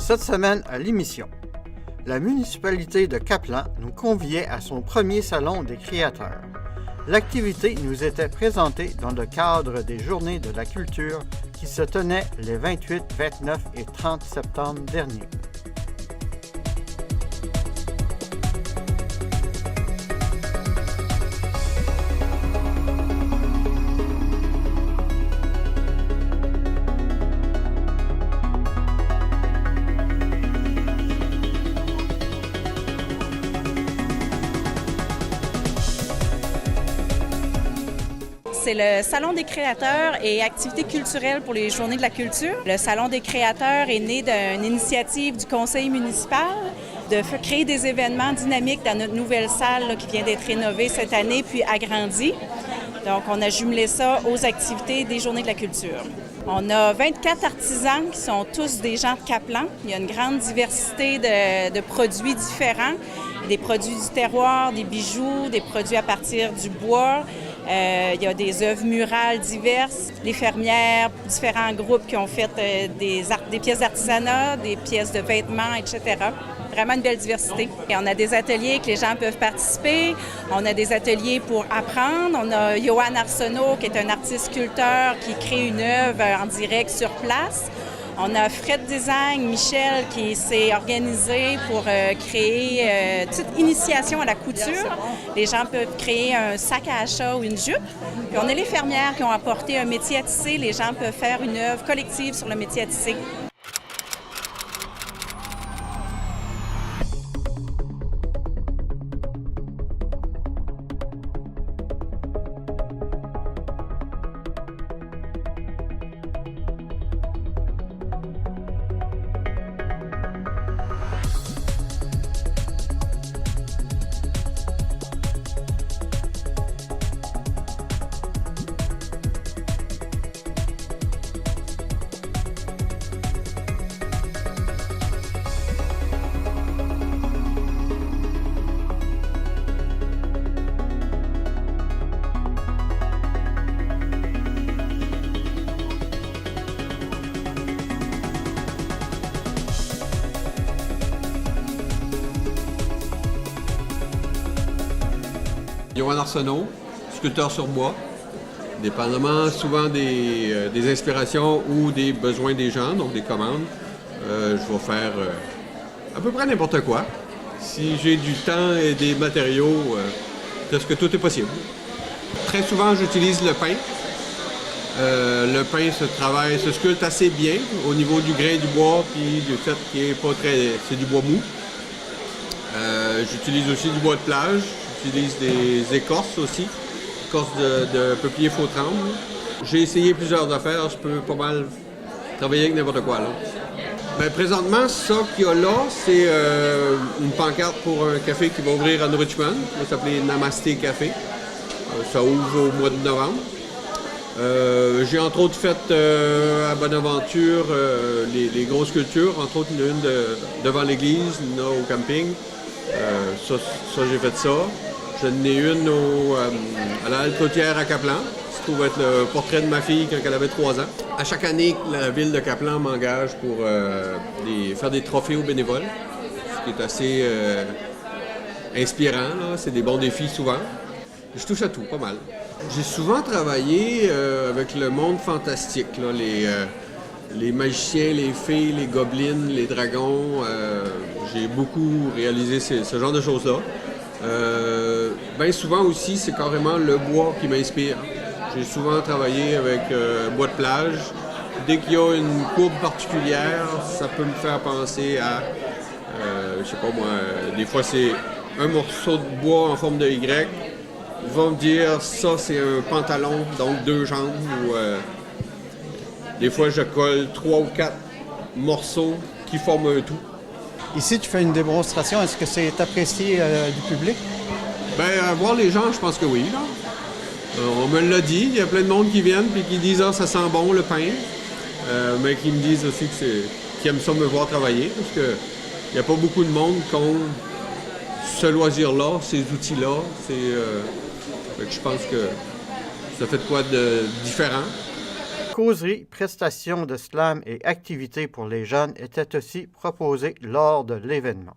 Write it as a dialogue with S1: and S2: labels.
S1: Cette semaine à l'émission, la municipalité de Caplan nous conviait à son premier salon des créateurs. L'activité nous était présentée dans le cadre des Journées de la culture qui se tenaient les 28, 29 et 30 septembre dernier.
S2: C'est le Salon des créateurs et activités culturelles pour les Journées de la culture. Le Salon des créateurs est né d'une initiative du conseil municipal de créer des événements dynamiques dans notre nouvelle salle là, qui vient d'être rénovée cette année puis agrandie. Donc, on a jumelé ça aux activités des Journées de la culture. On a 24 artisans qui sont tous des gens de Caplan. Il y a une grande diversité de produits différents, des produits du terroir, des bijoux, des produits à partir du bois. Il y a des œuvres murales diverses, les fermières, différents groupes qui ont fait des pièces d'artisanat, des pièces de vêtements, etc. Vraiment une belle diversité. Et on a des ateliers que les gens peuvent participer. On a des ateliers pour apprendre. On a Johan Arsenault, qui est un artiste sculpteur qui crée une œuvre en direct sur place. On a Fred Design, Michel, qui s'est organisé pour créer une petite initiation à la couture. Les gens peuvent créer un sac à achat ou une jupe. Puis on a les fermières qui ont apporté un métier à tisser. Les gens peuvent faire une œuvre collective sur le métier à tisser.
S3: Johan Arsenault, sculpteur sur bois, dépendamment souvent des inspirations ou des besoins des gens, donc des commandes. Je vais faire à peu près n'importe quoi. Si j'ai du temps et des matériaux, presque tout est possible. Très souvent, j'utilise le pain. Le pain se sculpte assez bien au niveau du grain du bois puis du fait qu'il est pas très... c'est du bois mou. J'utilise aussi du bois de plage. J'utilise des écorces aussi, écorces de peuplier faux tremble. J'ai essayé plusieurs affaires, je peux pas mal travailler avec n'importe quoi. Là. Bien, présentement, ça qu'il y a là, c'est une pancarte pour un café qui va ouvrir à New Richmond. Ça va s'appeler Namasté Café. Ça ouvre au mois de novembre. J'ai entre autres fait à Bonaventure les grosses sculptures, entre autres une devant l'église, une au camping. Ça j'ai fait ça. J'en ai une à la halte côtière à Caplan. Ça se trouve être le portrait de ma fille quand elle avait 3 ans. À chaque année, la ville de Caplan m'engage pour faire des trophées aux bénévoles, ce qui est assez inspirant. Là. C'est des bons défis souvent. Je touche à tout, pas mal. J'ai souvent travaillé avec le monde fantastique, là, les magiciens, les fées, les gobelins, les dragons. J'ai beaucoup réalisé ce genre de choses-là. Bien souvent aussi, c'est carrément le bois qui m'inspire. J'ai souvent travaillé avec bois de plage. Dès qu'il y a une courbe particulière, ça peut me faire penser à, je sais pas moi, des fois c'est un morceau de bois en forme de Y. Ils vont me dire, ça c'est un pantalon, donc 2 jambes. Ou, des fois, je colle 3 ou 4 morceaux qui forment un tout.
S1: Ici, tu fais une démonstration. Est-ce que c'est apprécié du public?
S3: Bien, voir les gens, je pense que oui. Là. On me l'a dit. Il y a plein de monde qui viennent et qui disent « Ah, ça sent bon, le pain. » Mais qui me disent aussi qu'ils aiment ça me voir travailler. Parce qu'il n'y a pas beaucoup de monde qui ont ce loisir-là, ces outils-là. Je pense que ça fait de quoi de différent.
S1: causeries, prestations de slam et activités pour les jeunes étaient aussi proposées lors de l'événement.